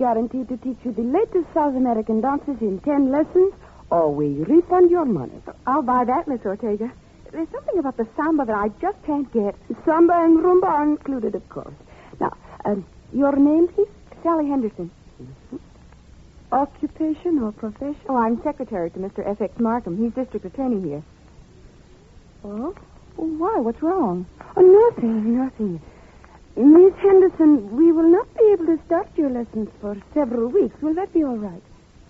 guaranteed to teach you the latest South American dances in 10 lessons, or we refund your money. I'll buy that, Miss Ortega. There's something about the samba that I just can't get. Samba and rumba are included, of course. Now, your name, please? Sally Henderson. Mm-hmm. Occupation or profession? Oh, I'm secretary to Mr. F.X. Markham. He's district attorney here. Oh? Why? What's wrong? Oh, nothing. Miss Henderson, we will not be able to start your lessons for several weeks. Will that be all right?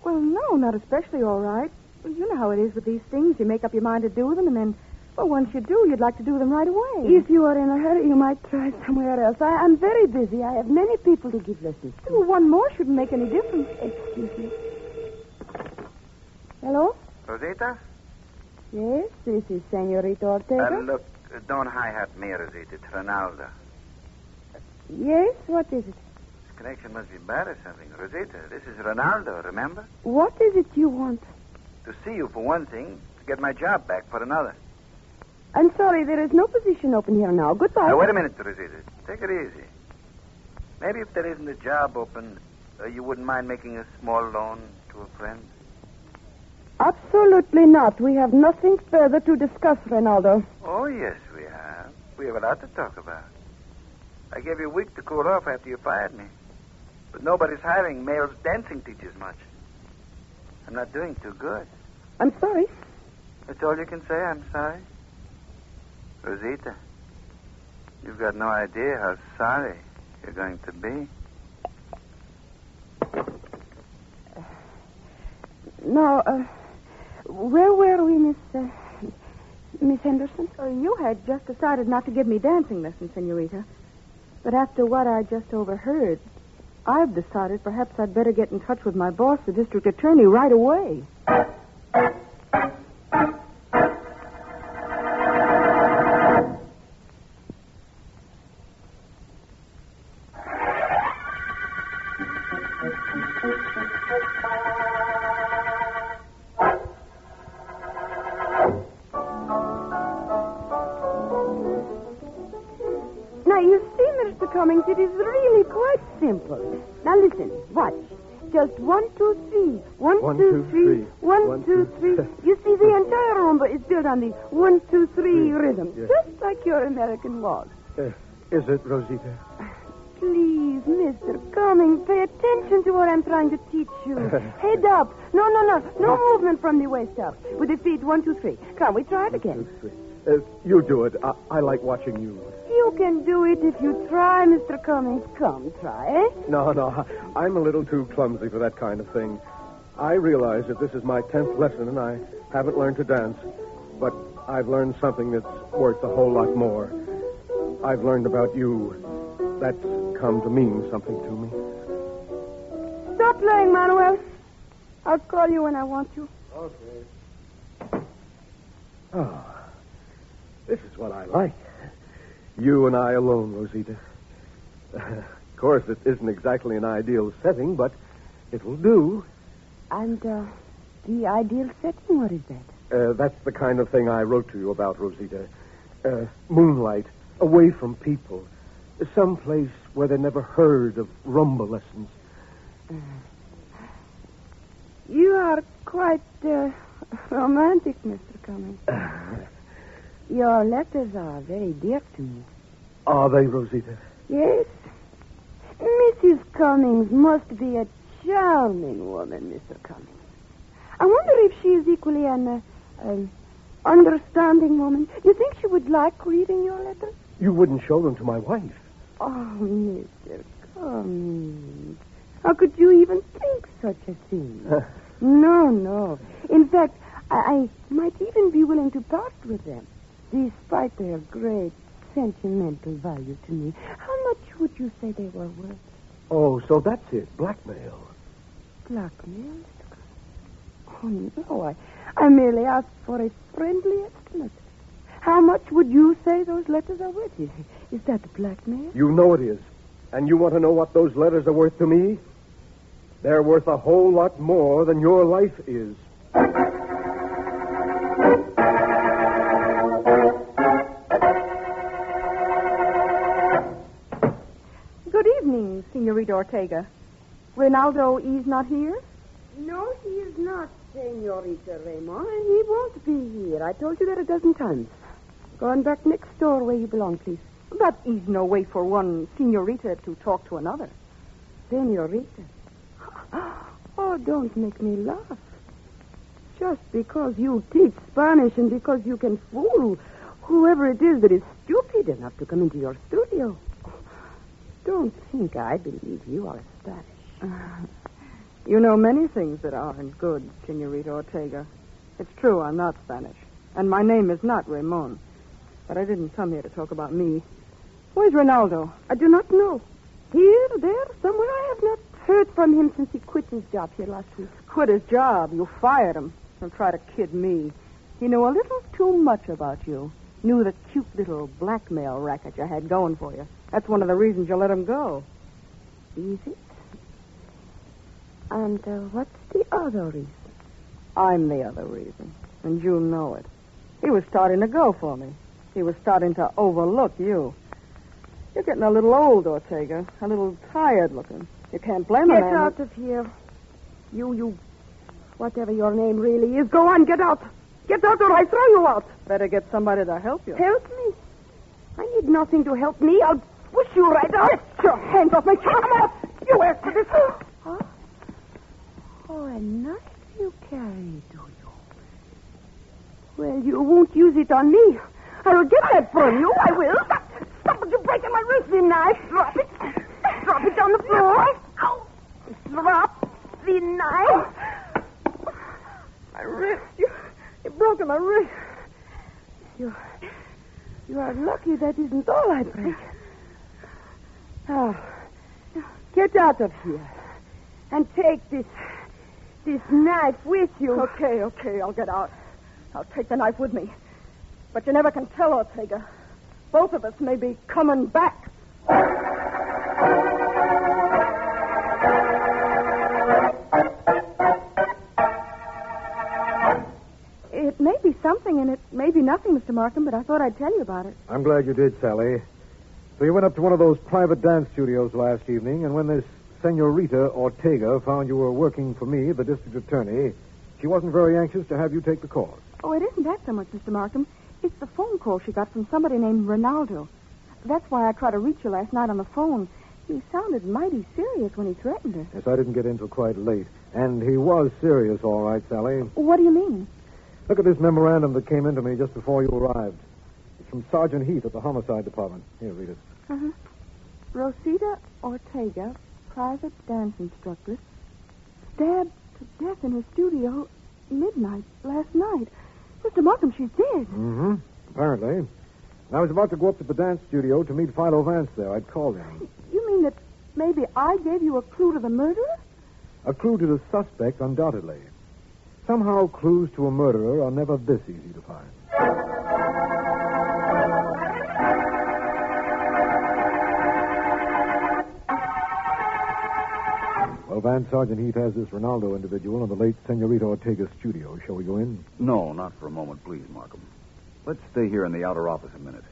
Well, no, not especially all right. Well, you know how it is with these things. You make up your mind to do them, and then, well, once you do, you'd like to do them right away. If you are in a hurry, you might try somewhere else. I'm very busy. I have many people to give lessons to. Well, one more shouldn't make any difference. Excuse me. Hello? Rosita? Yes, this is Senorita Ortega. Look, don't hi-hat me, Rosita. It's Ronaldo. Yes, what is it? This connection must be bad or something. Rosita, this is Ronaldo, remember? What is it you want? To see you for one thing, to get my job back for another. I'm sorry, there is no position open here now. Goodbye. Now, wait a minute, Rosita. Take it easy. Maybe if there isn't a job open, you wouldn't mind making a small loan to a friend? Absolutely not. We have nothing further to discuss, Ronaldo. Oh, yes, we have. We have a lot to talk about. I gave you a week to cool off after you fired me. But nobody's hiring male dancing teachers much. I'm not doing too good. I'm sorry. That's all you can say, I'm sorry? Rosita, you've got no idea how sorry you're going to be. No, where were we, Miss Henderson? You had just decided not to give me dancing lessons, Senorita. But after what I just overheard, I've decided perhaps I'd better get in touch with my boss, the district attorney, right away. Now, you see, Mr. Cummings, it is really quite simple. Now, listen, watch. Just 1, 2, 3. 1, 2, 3. 1, 2, 3. You see, the entire Rhumba is built on the 1, 2, 3 rhythm. Yes. Just like your American waltz. Is it, Rosita? Please, Mr. Cummings, pay attention to what I'm trying to teach you. Head up. No. No movement from the waist up. With the feet, 1, 2, 3. Come, we try it again. 1, 2, 3. You do it. I like watching you. You can do it if you try, Mr. Cummings. Come, try, eh? No. I'm a little too clumsy for that kind of thing. I realize that this is my 10th lesson and I haven't learned to dance. But I've learned something that's worth a whole lot more. I've learned about you. That's come to mean something to me. Stop playing, Manuel. I'll call you when I want you. Okay. Oh, this is what I like. You and I alone, Rosita. Of course, it isn't exactly an ideal setting, but it will do. And, the ideal setting, what is that? That's the kind of thing I wrote to you about, Rosita. Moonlight, away from people. Someplace where they never heard of rumba lessons. You are quite, romantic, Mr. Cummings. Your letters are very dear to me. Are they, Rosita? Yes. Mrs. Cummings must be a charming woman, Mr. Cummings. I wonder if she is equally an understanding woman. You think she would like reading your letters? You wouldn't show them to my wife. Oh, Mr. Cummings. How could you even think such a thing? No. In fact, I might even be willing to part with them, despite their great sentimental value to me. How much would you say they were worth? Oh, so that's it. Blackmail. Blackmail, Mr. Cummings? Oh, no. I merely asked for a friendly estimate. How much would you say those letters are worth? Is that blackmail? You know it is. And you want to know what those letters are worth to me? They're worth a whole lot more than your life is. Good evening, Senorita Ortega. Rinaldo, he's not here? No, he is not, Senorita Raymond, and he won't be here. I told you that a dozen times. Go on back next door where you belong, please. But he's no way for one senorita to talk to another. Senorita? Oh, don't make me laugh. Just because you teach Spanish and because you can fool whoever it is that is stupid enough to come into your studio. Don't think I believe you are Spanish. You know many things that aren't good, Senorita Ortega. It's true, I'm not Spanish. And my name is not Ramon. But I didn't come here to talk about me. Where's Rinaldo? I do not know. Here, there, somewhere. I have not heard from him since he quit his job here last week. Quit his job. You fired him. Don't try to kid me. He knew a little too much about you. Knew the cute little blackmail racket you had going for you. That's one of the reasons you let him go. Is it? And what's the other reason? I'm the other reason. And you know it. He was starting to go for me. He was starting to overlook you. You're getting a little old, Ortega. A little tired looking. You can't blame a man. Get out of here. You, whatever your name really is. Go on, get out. Get out or I throw you out. Better get somebody to help you. Help me? I need nothing to help me. I'll push you right out. Get your hands off my chair. Come out. You asked for this. Huh? Oh, a knife you carry, do you? Well, you won't use it on me. I'll get that from you. I will. Stop it. You're breaking my wrist, the knife. Drop it. Drop it on the floor. Ow. Drop the knife. My wrist. You've broken my wrist. You are lucky that isn't all I break. Now, get out of here. And take this knife with you. Okay, I'll get out. I'll take the knife with me. But you never can tell, Ortega. Both of us may be coming back. It may be something, and it may be nothing, Mr. Markham, but I thought I'd tell you about it. I'm glad you did, Sally. So you went up to one of those private dance studios last evening, and when this Senorita Ortega found you were working for me, the district attorney, she wasn't very anxious to have you take the course. Oh, it isn't that so much, Mr. Markham. It's the phone call she got from somebody named Rinaldo. That's why I tried to reach you last night on the phone. He sounded mighty serious when he threatened her. Yes, I didn't get in till quite late. And he was serious, all right, Sally. What do you mean? Look at this memorandum that came into me just before you arrived. It's from Sergeant Heath at the Homicide Department. Here, read it. Uh-huh. Rosita Ortega, private dance instructor, stabbed to death in her studio midnight last night. Mr. Markham, she's dead. Mm-hmm. Apparently. I was about to go up to the dance studio to meet Philo Vance there. I'd called him. You mean that maybe I gave you a clue to the murderer? A clue to the suspect, undoubtedly. Somehow clues to a murderer are never this easy to find. Well, Vance, Sergeant Heath has this Rinaldo individual in the late Senorita Ortega's studio. Shall we go in? No, not for a moment, please, Markham. Let's stay here in the outer office a minute.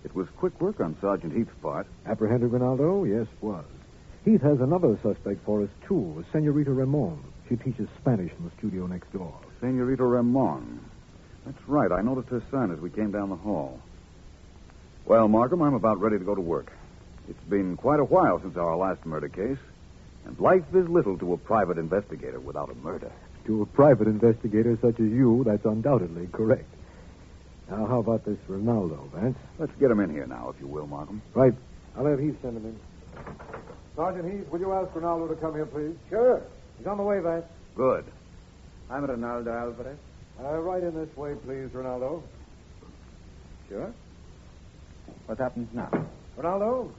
It was quick work on Sergeant Heath's part. Apprehended Rinaldo? Yes, was. Heath has another suspect for us, too, a Senorita Ramon. She teaches Spanish in the studio next door. Senorita Ramon. That's right. I noticed her sign as we came down the hall. Well, Markham, I'm about ready to go to work. It's been quite a while since our last murder case, and life is little to a private investigator without a murder. To a private investigator such as you, that's undoubtedly correct. Now, how about this Rinaldo, Vance? Let's get him in here now, if you will, Markham. Right. I'll have Heath send him in. Sergeant Heath, will you ask Rinaldo to come here, please? Sure. He's on the way, Vance. Good. I'm Rinaldo Alvarez. Right in this way, please, Rinaldo. Sure. What happens now? Rinaldo,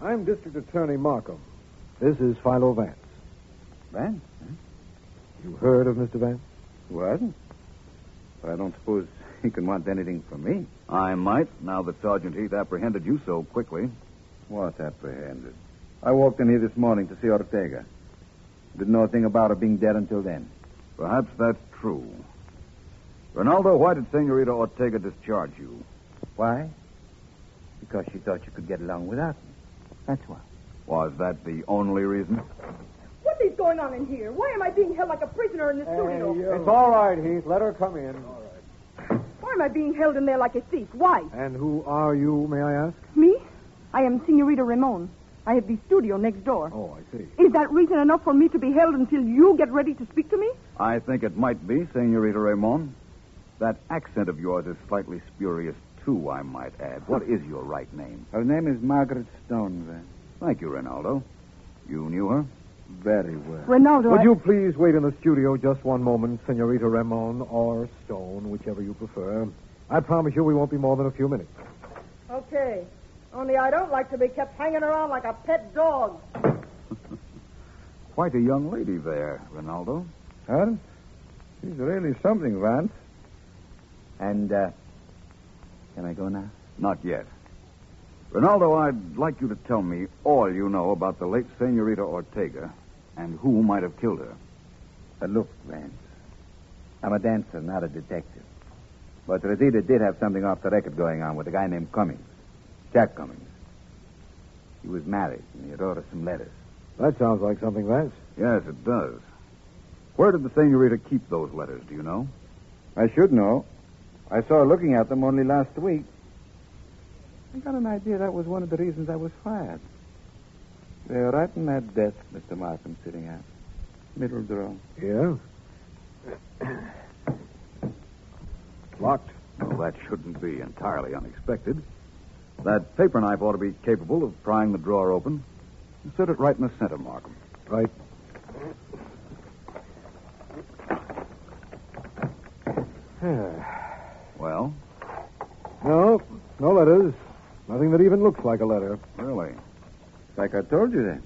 I'm District Attorney Markham. This is Philo Vance. Vance? Huh? You heard of Mr. Vance? Who hasn't? But I don't suppose he can want anything from me. I might, now that Sergeant Heath apprehended you so quickly. What apprehended? I walked in here this morning to see Ortega. Didn't know a thing about her being dead until then. Perhaps that's true. Rinaldo, why did Senorita Ortega discharge you? Why? Because she thought you could get along without me. That's why. Was that the only reason? What is going on in here? Why am I being held like a prisoner in the studio? It's all right, Heath. Let her come in. Why am I being held in there like a thief? Why? And who are you, may I ask? Me? I am Senorita Ramon. I have the studio next door. Oh, I see. Is that reason enough for me to be held until you get ready to speak to me? I think it might be, Senorita Ramon. That accent of yours is slightly spurious, too, I might add. What is your right name? Her name is Margaret Stone, Vance. Thank you, Rinaldo. You knew her? Very well. Ronaldo, Would you please wait in the studio just one moment, Senorita Ramon or Stone, whichever you prefer. I promise you we won't be more than a few minutes. Okay. Only I don't like to be kept hanging around like a pet dog. Quite a young lady there, Rinaldo. Huh? She's really something, Vance. And, can I go now? Not yet. Rinaldo, I'd like you to tell me all you know about the late Senorita Ortega and who might have killed her. Look, Vance, I'm a dancer, not a detective. But Rosita did have something off the record going on with a guy named Cummings. Jack Cummings. He was married, and he had wrote us some letters. That sounds like something, Vance. Yes, it does. Where did the Senorita keep those letters, do you know? I should know. I saw her looking at them only last week. I got an idea that was one of the reasons I was fired. They're right in that desk Mr. Markham's sitting at. Middle drawer. Yeah? Locked. Well, that shouldn't be entirely unexpected. That paper knife ought to be capable of prying the drawer open. Insert it right in the center, Markham. Right. Well? No letters. Nothing that even looks like a letter. Really? Like I told you then.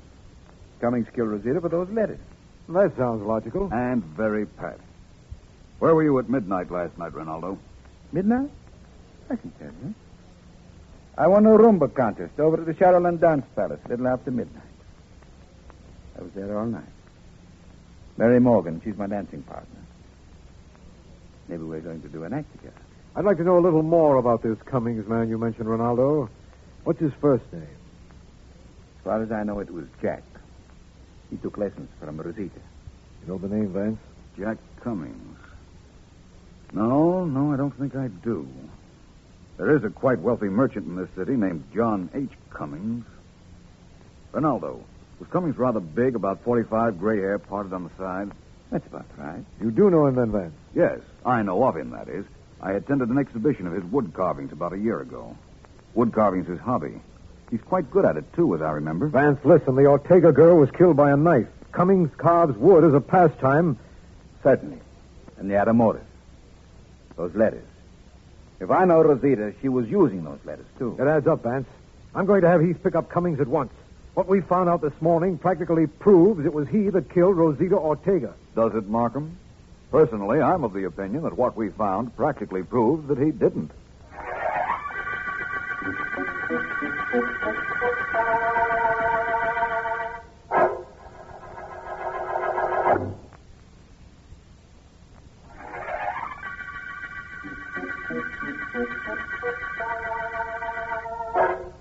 Cummings killed Rosita for those letters. That sounds logical. And very pat. Where were you at midnight last night, Rinaldo? Midnight? I can tell you. I won a Rhumba contest over at the Shadowland Dance Palace, a little after midnight. I was there all night. Mary Morgan, she's my dancing partner. Maybe we're going to do an act together. I'd like to know a little more about this Cummings man you mentioned, Ronaldo. What's his first name? As far as I know, it was Jack. He took lessons from Rosita. You know the name, Vance? Jack Cummings. No, I don't think I do. There is a quite wealthy merchant in this city named John H. Cummings. Ronaldo, was Cummings rather big, about 45, gray hair parted on the side? That's about right. You do know him then, Vance? Yes, I know of him, that is. I attended an exhibition of his wood carvings about a year ago. Wood carving's his hobby. He's quite good at it, too, as I remember. Vance, listen. The Ortega girl was killed by a knife. Cummings carves wood as a pastime. Certainly. And they had a motive. Those letters. If I know Rosita, she was using those letters, too. It adds up, Vance. I'm going to have Heath pick up Cummings at once. What we found out this morning practically proves it was he that killed Rosita Ortega. Does it, Markham? Personally, I'm of the opinion that what we found practically proves that he didn't.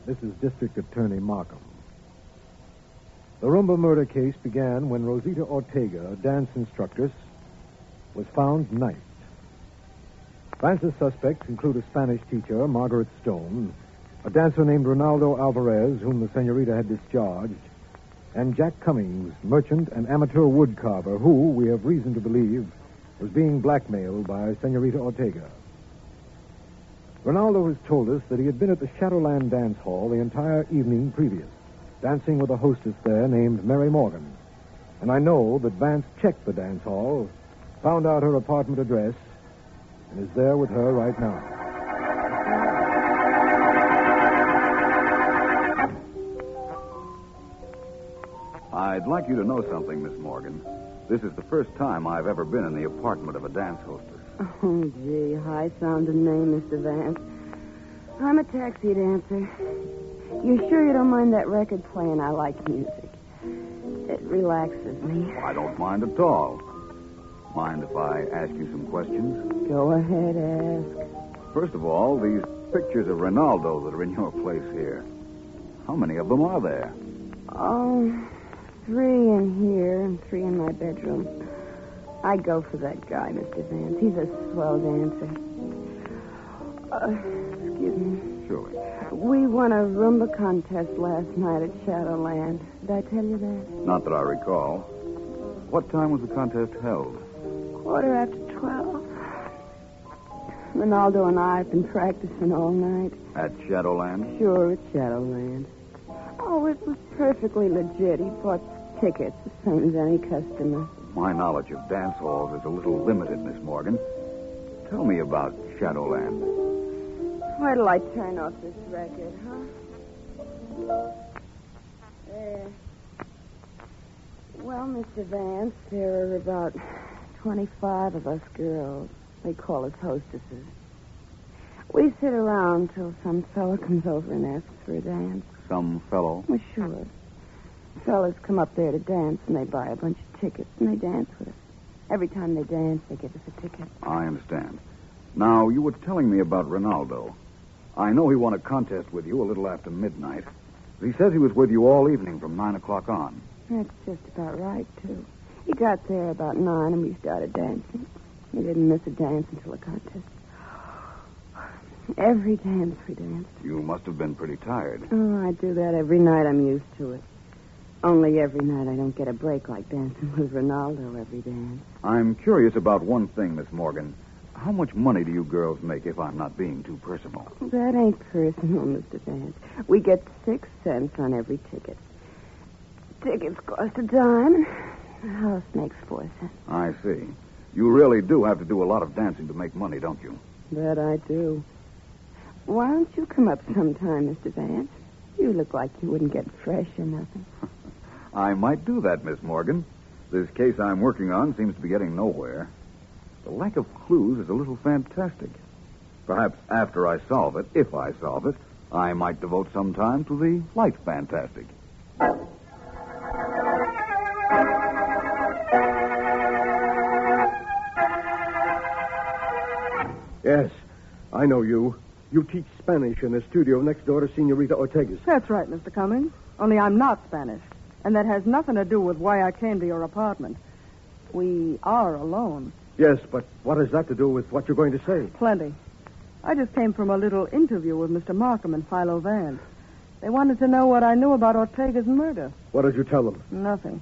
This is District Attorney Markham. The Rhumba murder case began when Rosita Ortega, a dance instructress, was found knifed. Vance's suspects include a Spanish teacher, Margaret Stone, a dancer named Ronaldo Alvarez, whom the senorita had discharged, and Jack Cummings, merchant and amateur wood carver, who, we have reason to believe, was being blackmailed by Senorita Ortega. Ronaldo has told us that he had been at the Shadowland Dance Hall the entire evening previous, dancing with a hostess there named Mary Morgan. And I know that Vance checked the dance hall, found out her apartment address, and is there with her right now. I'd like you to know something, Miss Morgan. This is the first time I've ever been in the apartment of a dance hostess. Oh, gee, high-sounding name, Mr. Vance. I'm a taxi dancer. You sure you don't mind that record playing? I like music. It relaxes me. I don't mind at all. Mind if I ask you some questions? Go ahead, ask. First of all, these pictures of Ronaldo that are in your place here. How many of them are there? Oh, 3 in here and 3 in my bedroom. I'd go for that guy, Mr. Vance. He's a swell dancer. Excuse me. Surely. We won a Rhumba contest last night at Shadowland. Did I tell you that? Not that I recall. What time was the contest held? 12:15. Ronaldo and I have been practicing all night. At Shadowland? Sure, at Shadowland. Oh, it was perfectly legit. He bought tickets, the same as any customer. My knowledge of dance halls is a little limited, Miss Morgan. Tell me about Shadowland. Where till I turn off this record, huh? There. Well, Mr. Vance, there are about 25 of us girls. They call us hostesses. We sit around till some fella comes over and asks for a dance. Some fellow? Well, sure. Fellas come up there to dance, and they buy a bunch of tickets, and they dance with us. Every time they dance, they give us a ticket. I understand. Now, you were telling me about Ronaldo. I know he won a contest with you a little after midnight. He says he was with you all evening from 9 o'clock on. That's just about right, too. He got there about 9, and we started dancing. He didn't miss a dance until the contest. Every dance we danced. You must have been pretty tired. Oh, I do that every night. I'm used to it. Only every night I don't get a break like dancing with Ronaldo every dance. I'm curious about one thing, Miss Morgan. How much money do you girls make, if I'm not being too personal? That ain't personal, Mr. Vance. We get 6 cents on every ticket. Tickets cost a dime. The house makes 4 cents. I see. You really do have to do a lot of dancing to make money, don't you? That I do. Why don't you come up sometime, Mr. Vance? You look like you wouldn't get fresh or nothing. I might do that, Miss Morgan. This case I'm working on seems to be getting nowhere. The lack of clues is a little fantastic. Perhaps after I solve it, if I solve it, I might devote some time to the light fantastic. Yes, I know you. You teach Spanish in the studio next door to Senorita Ortega's. That's right, Mr. Cummings. Only I'm not Spanish. And that has nothing to do with why I came to your apartment. We are alone. Yes, but what has that to do with what you're going to say? Plenty. I just came from a little interview with Mr. Markham and Philo Vance. They wanted to know what I knew about Ortega's murder. What did you tell them? Nothing.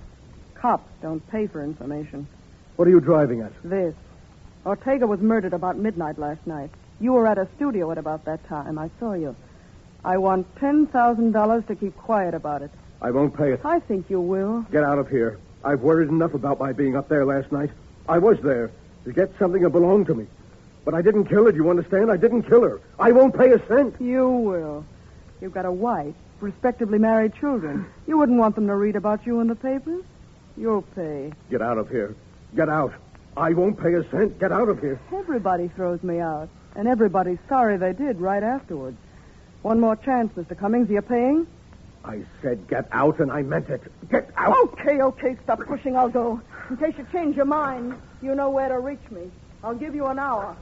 Cops don't pay for information. What are you driving at? This. Ortega was murdered about midnight last night. You were at a studio at about that time. I saw you. I want $10,000 to keep quiet about it. I won't pay it. I think you will. Get out of here. I've worried enough about my being up there last night. I was there to get something that belonged to me. But I didn't kill her, do you understand? I didn't kill her. I won't pay a cent. You will. You've got a wife, respectably married children. You wouldn't want them to read about you in the papers? You'll pay. Get out of here. Get out. I won't pay a cent. Get out of here. Everybody throws me out. And everybody's sorry they did right afterwards. One more chance, Mr. Cummings. Are you paying? I said get out, and I meant it. Get out. Okay. Stop pushing. I'll go. In case you change your mind, you know where to reach me. I'll give you an hour.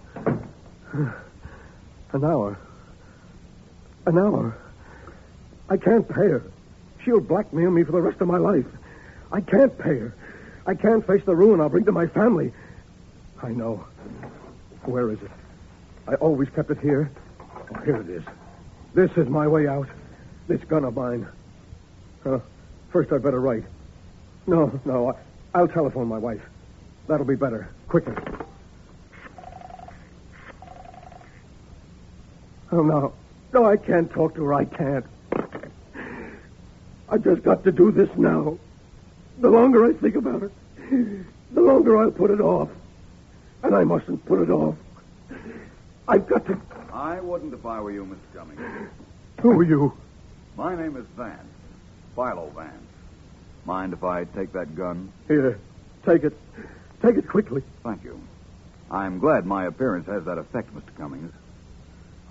An hour? An hour? I can't pay her. She'll blackmail me for the rest of my life. I can't pay her. I can't face the ruin I'll bring to my family. I know. Where is it? I always kept it here. Oh, here it is. This is my way out. This gun of mine. First I'd better write. No. I'll telephone my wife. That'll be better. Quicker. Oh, no. No, I can't talk to her. I can't. I've just got to do this now. The longer I think about it, the longer I'll put it off. And I mustn't put it off. I've got to... I wouldn't if I were you, Mr. Cummings. Who are you? My name is Vance. Philo Vance. Mind if I take that gun? Here, take it. Take it quickly. Thank you. I'm glad my appearance has that effect, Mr. Cummings.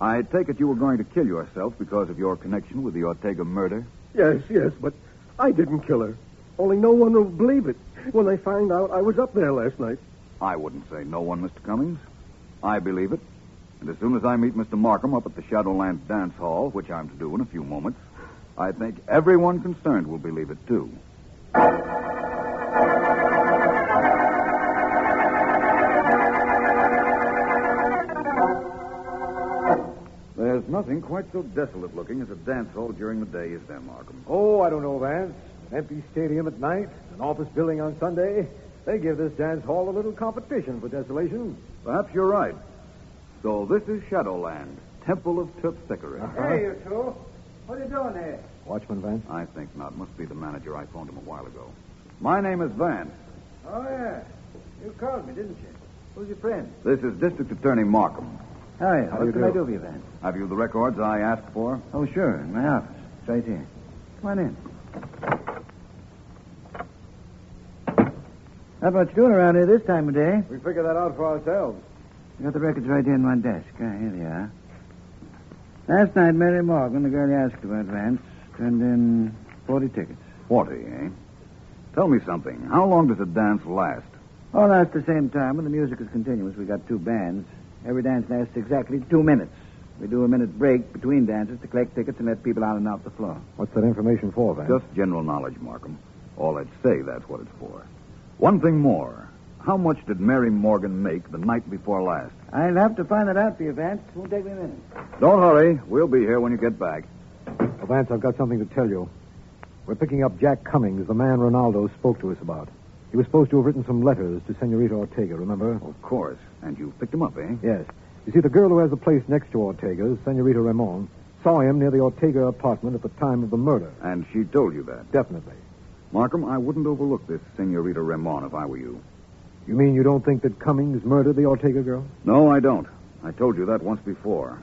I take it you were going to kill yourself because of your connection with the Ortega murder? Yes, but I didn't kill her. Only no one will believe it when they find out I was up there last night. I wouldn't say no one, Mr. Cummings. I believe it. And as soon as I meet Mr. Markham up at the Shadowland Dance Hall, which I'm to do in a few moments, I think everyone concerned will believe it, too. There's nothing quite so desolate looking as a dance hall during the day, is there, Markham? Oh, I don't know, Vance. An empty stadium at night, an office building on Sunday. They give this dance hall a little competition for desolation. Perhaps you're right. So this is Shadowland, Temple of Terpsichore. Hey, you two. What are you doing here? Watchman, Vance? I think not. Must be the manager. I phoned him a while ago. My name is Vance. Oh, yeah. You called me, didn't you? Who's your friend? This is District Attorney Markham. Hi. How What do can you I do? do for you, Vance? Have you the records I asked for? Oh, sure. In my office. It's right here. Come on in. Not much doing around here this time of day. We figured that out for ourselves. I got the records right here in my desk. Here they are. Last night, Mary Morgan, the girl you asked about, Vance, turned in 40 tickets. 40, eh? Tell me something. How long does a dance last? All last the same time, and the music is continuous. We got 2 bands. Every dance lasts exactly 2 minutes. We do a minute break between dances to collect tickets and let people out and off the floor. What's that information for, Vance? Just general knowledge, Markham. All I'd say, that's what it's for. One thing more. How much did Mary Morgan make the night before last? I'll have to find that out for you, Vance. Won't take me a minute. Don't hurry. We'll be here when you get back. Well, Vance, I've got something to tell you. We're picking up Jack Cummings, the man Ronaldo spoke to us about. He was supposed to have written some letters to Senorita Ortega, remember? Of course. And you picked him up, eh? Yes. You see, the girl who has the place next to Ortega's, Senorita Ramon, saw him near the Ortega apartment at the time of the murder. And she told you that. Definitely. Markham, I wouldn't overlook this Senorita Ramon if I were you. You mean you don't think that Cummings murdered the Ortega girl? No, I don't. I told you that once before.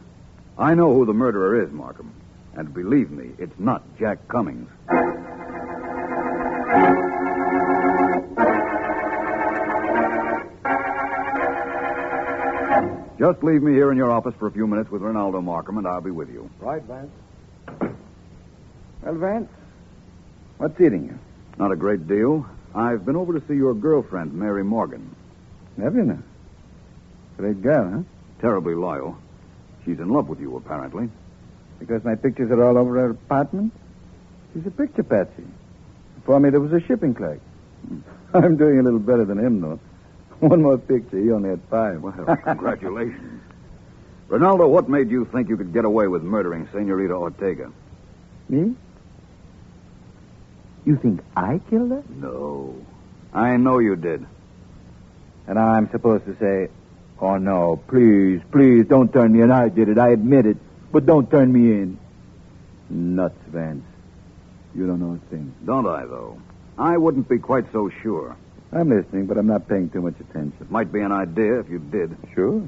I know who the murderer is, Markham. And believe me, it's not Jack Cummings. Just leave me here in your office for a few minutes with Ronaldo, Markham, and I'll be with you. Right, Vance. Well, Vance, what's eating you? Not a great deal. I've been over to see your girlfriend, Mary Morgan. Have you now? Great girl, huh? Terribly loyal. She's in love with you, apparently. Because my pictures are all over her apartment? She's a picture patsy. Before me, there was a shipping clerk. I'm doing a little better than him, though. One more picture. He only had 5. Well, congratulations. Ronaldo, what made you think you could get away with murdering Senorita Ortega? Me? You think I killed her? No. I know you did. And I'm supposed to say, oh, no, please, don't turn me in. I did it. I admit it. But don't turn me in. Nuts, Vance. You don't know a thing. Don't I, though? I wouldn't be quite so sure. I'm listening, but I'm not paying too much attention. Might be an idea if you did. Sure.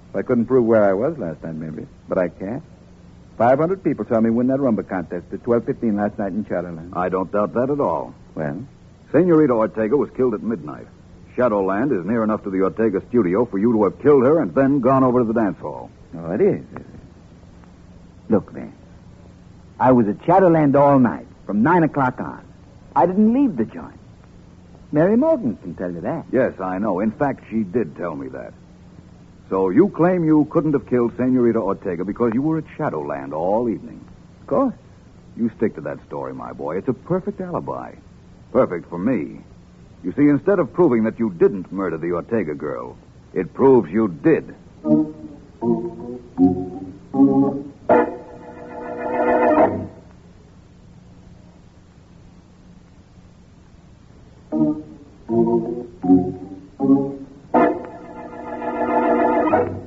If I couldn't prove where I was last night, maybe. But I can't. 500 people saw me win that Rhumba contest at 12:15 last night in Shadowland. I don't doubt that at all. Well? Senorita Ortega was killed at midnight. Shadowland is near enough to the Ortega studio for you to have killed her and then gone over to the dance hall. Oh, it is it? Look, Vance. I was at Shadowland all night, from 9 o'clock on. I didn't leave the joint. Mary Morgan can tell you that. Yes, I know. In fact, she did tell me that. So you claim you couldn't have killed Senorita Ortega because you were at Shadowland all evening. Of course. You stick to that story, my boy. It's a perfect alibi. Perfect for me. You see, instead of proving that you didn't murder the Ortega girl, it proves you did.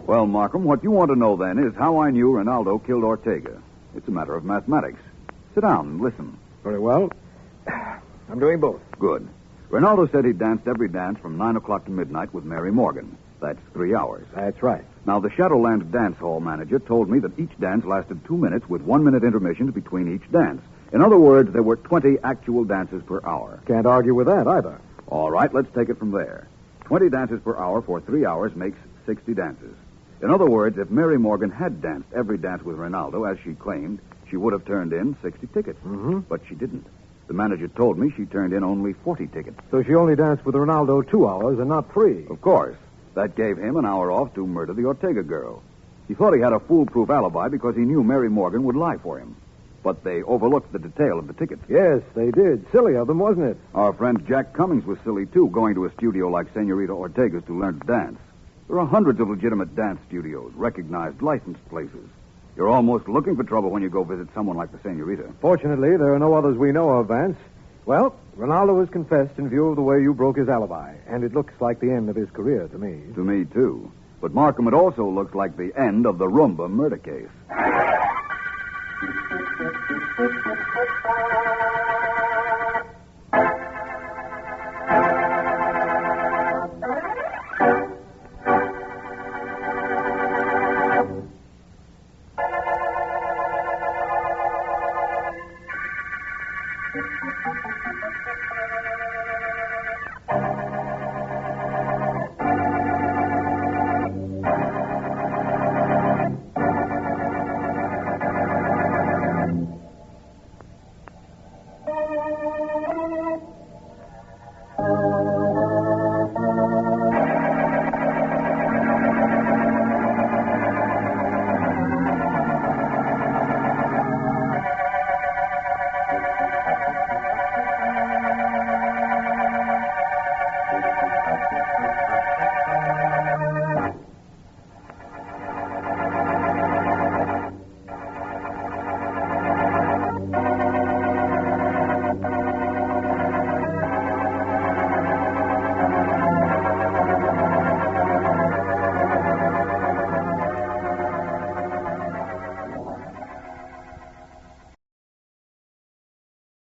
Well, Markham, what you want to know then is how I knew Ronaldo killed Ortega. It's a matter of mathematics. Sit down and listen. Very well. I'm doing both. Good. Ronaldo said he danced every dance from 9 o'clock to midnight with Mary Morgan. That's 3 hours. That's right. Now, the Shadowland dance hall manager told me that each dance lasted 2 minutes with 1 minute intermissions between each dance. In other words, there were 20 actual dances per hour. Can't argue with that either. All right, let's take it from there. 20 dances per hour for 3 hours makes 60 dances. In other words, if Mary Morgan had danced every dance with Ronaldo, as she claimed, she would have turned in 60 tickets. Mm-hmm. But she didn't. The manager told me she turned in only 40 tickets. So she only danced with Ronaldo 2 hours and not 3. Of course. That gave him an hour off to murder the Ortega girl. He thought he had a foolproof alibi because he knew Mary Morgan would lie for him. But they overlooked the detail of the tickets. Yes, they did. Silly of them, wasn't it? Our friend Jack Cummings was silly, too, going to a studio like Senorita Ortega's to learn to dance. There are hundreds of legitimate dance studios, recognized, licensed places. You're almost looking for trouble when you go visit someone like the Senorita. Fortunately, there are no others we know of, Vance. Well, Ronaldo has confessed in view of the way you broke his alibi, and it looks like the end of his career to me. To me, too. But Markham, it also looks like the end of the Rhumba murder case.